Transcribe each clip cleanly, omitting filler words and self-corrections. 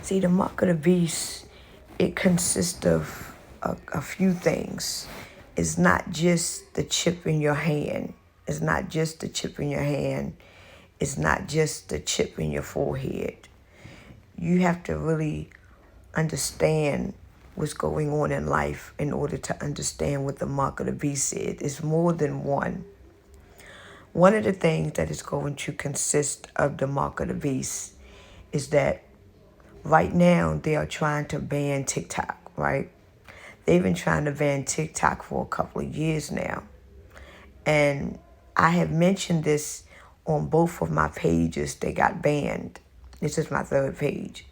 See, the mark of the beast, it consists of a few things. It's not just the chip in your hand. It's not just the chip in your hand. It's not just the chip in your forehead. You have to really understand what's going on in life in order to understand what the mark of the beast is. It's more than one. One of the things that is going to consist of the mark of the beast is that right now they are trying to ban TikTok, right? They've been trying to ban TikTok for a couple of years now. And I have mentioned this on both of my pages. They got banned. This is my third page.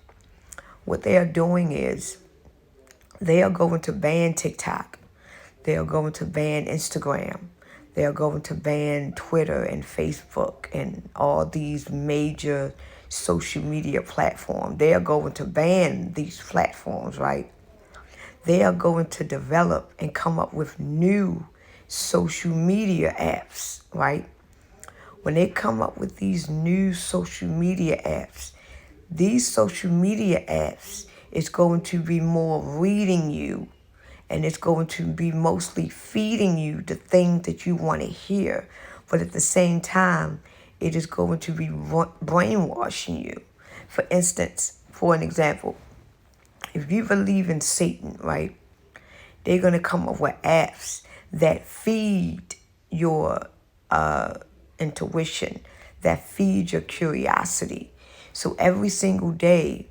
What they are doing is they are going to ban TikTok. They are going to ban Instagram. They are going to ban Twitter and Facebook and all these major social media platforms. They are going to ban these platforms, right? They are going to develop and come up with new social media apps, right? When they come up with these new social media apps, these social media apps is going to be more reading you, and it's going to be mostly feeding you the things that you want to hear. But at the same time, it is going to be brainwashing you. For instance, for an example, if you believe in Satan, right, they're going to come up with apps that feed your intuition, that feed your curiosity. So every single day,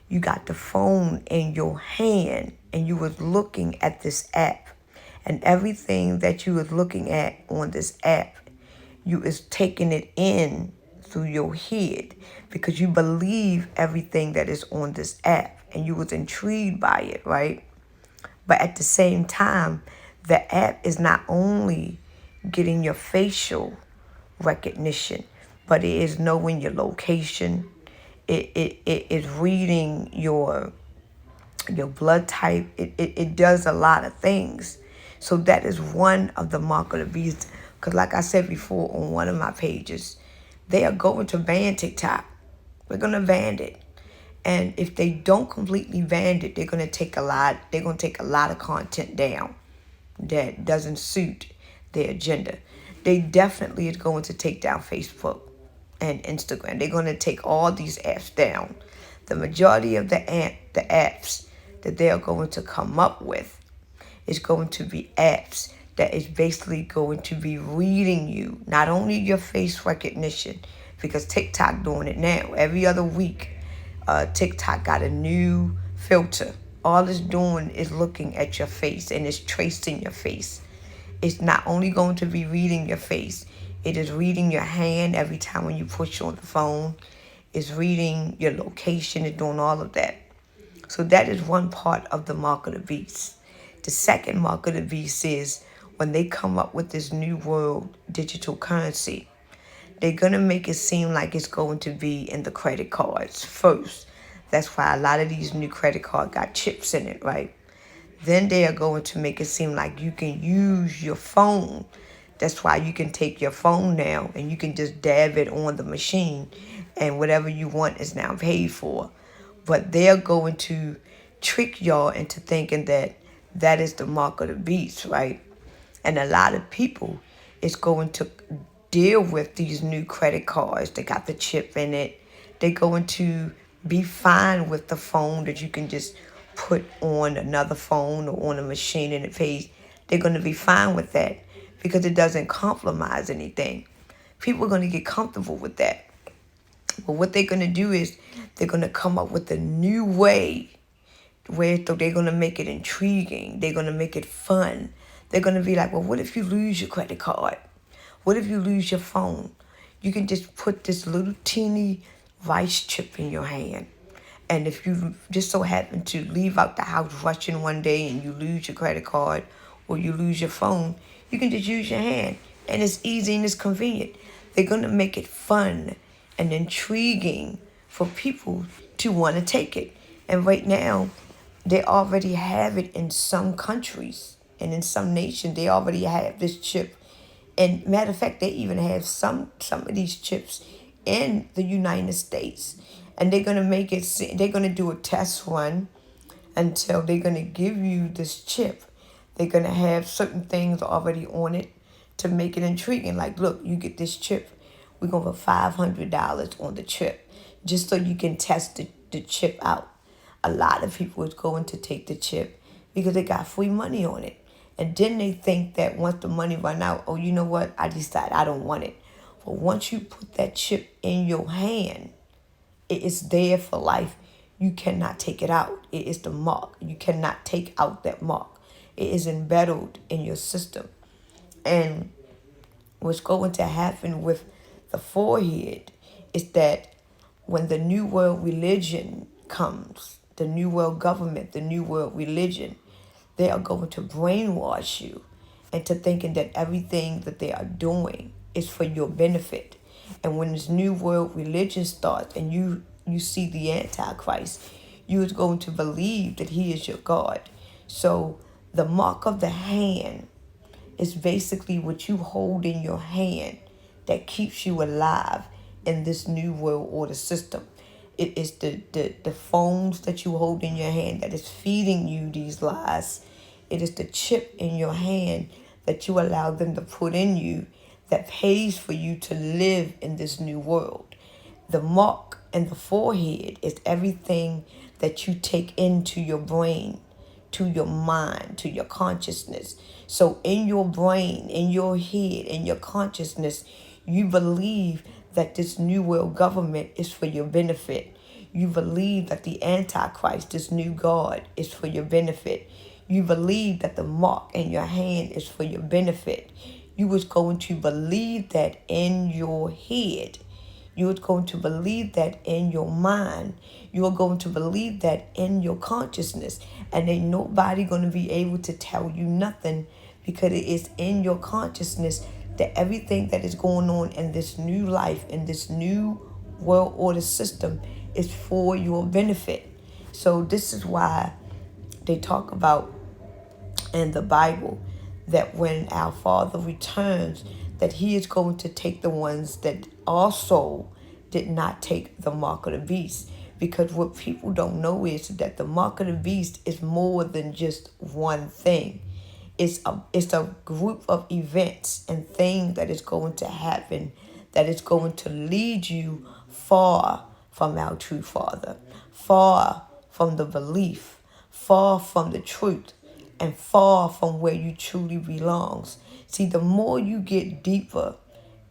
you got the phone in your hand and you was looking at this app. And everything that you was looking at on this app, you is taking it in through your head because you believe everything that is on this app and you was intrigued by it, right? But at the same time, the app is not only getting your facial recognition, but it is knowing your location. It is reading your blood type. It does a lot of things. So that is one of the mark of the beast. Because like I said before on one of my pages, they are going to ban TikTok. They're going to ban it. And if they don't completely ban it, they're going to take a lot of content down that doesn't suit their agenda. They definitely is going to take down Facebook and Instagram. They're going to take all these apps down. The majority of the apps that they are going to come up with is going to be apps that is basically going to be reading you, not only your face recognition, because TikTok doing it now. Every other week, TikTok got a new filter. All it's doing is looking at your face and it's tracing your face. It's not only going to be reading your face, it is reading your hand every time when you push on the phone. It's reading your location. It's doing all of that. So that is one part of the mark of the beast. The second mark of the beast is when they come up with this new world digital currency, they're going to make it seem like it's going to be in the credit cards first. That's why a lot of these new credit cards got chips in it, right? Then they are going to make it seem like you can use your phone. That's why you can take your phone now and you can just dab it on the machine and whatever you want is now paid for. But they're going to trick y'all into thinking that that is the mark of the beast, right? And a lot of people is going to deal with these new credit cards. They got the chip in it. They're going to be fine with the phone that you can just put on another phone or on a machine and it pays. They're going to be fine with that because it doesn't compromise anything. People are going to get comfortable with that. But what they're going to do is they're going to come up with a new way where they're going to make it intriguing. They're going to make it fun. They're going to be like, well, what if you lose your credit card? What if you lose your phone? You can just put this little teeny rice chip in your hand. And if you just so happen to leave out the house rushing one day and you lose your credit card or you lose your phone, you can just use your hand. And it's easy and it's convenient. They're going to make it fun and intriguing for people to want to take it. And right now, they already have it in some countries and in some nations. They already have this chip. And matter of fact, they even have some of these chips in the United States. And they're going to make it, they're going to do a test run until they're going to give you this chip. They're going to have certain things already on it to make it intriguing. Like, look, you get this chip. We're going to put $500 on the chip just so you can test the chip out. A lot of people is going to take the chip because they got free money on it. And then they think that once the money run out, oh, you know what? I decided I don't want it. But once you put that chip in your hand, it is there for life. You cannot take it out. It is the mark. You cannot take out that mark. It is embedded in your system. And what's going to happen with the forehead is that when the New World religion comes, the New World government, the New World religion, they are going to brainwash you into thinking that everything that they are doing is for your benefit. And when this New World religion starts and you see the Antichrist, you is going to believe that he is your God. So the mark of the hand is basically what you hold in your hand that keeps you alive in this New World Order system. It is the phones that you hold in your hand that is feeding you these lies. It is the chip in your hand that you allow them to put in you that pays for you to live in this new world. The mark and the forehead is everything that you take into your brain, to your mind, to your consciousness. So in your brain, in your head, in your consciousness, you believe that this new world government is for your benefit. You believe that the Antichrist, this new God, is for your benefit. You believe that the mark in your hand is for your benefit. You was going to believe that in your head. You was going to believe that in your mind. You are going to believe that in your consciousness. And ain't nobody going to be able to tell you nothing, because it is in your consciousness that everything that is going on in this new life, in this new world order system, is for your benefit. So this is why they talk about in the Bible that when our Father returns, that he is going to take the ones that also did not take the mark of the beast. Because what people don't know is that the mark of the beast is more than just one thing. It's a group of events and things that is going to happen, that is going to lead you far from our true Father, far from the belief, far from the truth, and far from where you truly belongs. See, the more you get deeper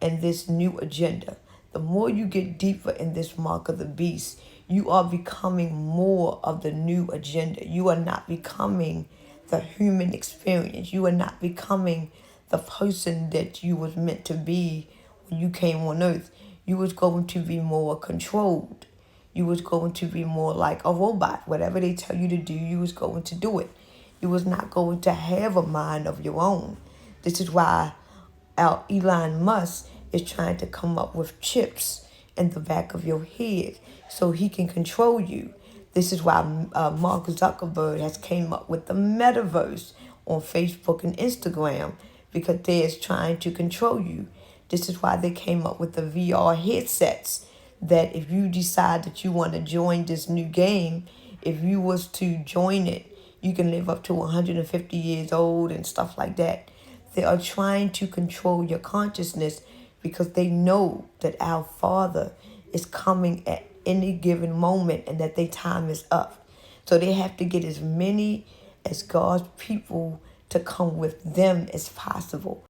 in this new agenda, the more you get deeper in this mark of the beast, you are becoming more of the new agenda. You are not becoming the human experience. You are not becoming the person that you was meant to be when you came on earth. You was going to be more controlled. You was going to be more like a robot. Whatever they tell you to do, you was going to do it. You was not going to have a mind of your own. This is why our Elon Musk is trying to come up with chips in the back of your head so he can control you. This is why Mark Zuckerberg has came up with the metaverse on Facebook and Instagram, because they is trying to control you. This is why they came up with the VR headsets, that if you decide that you want to join this new game, if you was to join it, you can live up to 150 years old and stuff like that. They are trying to control your consciousness because they know that our Father is coming at any given moment and that their time is up. So they have to get as many as God's people to come with them as possible.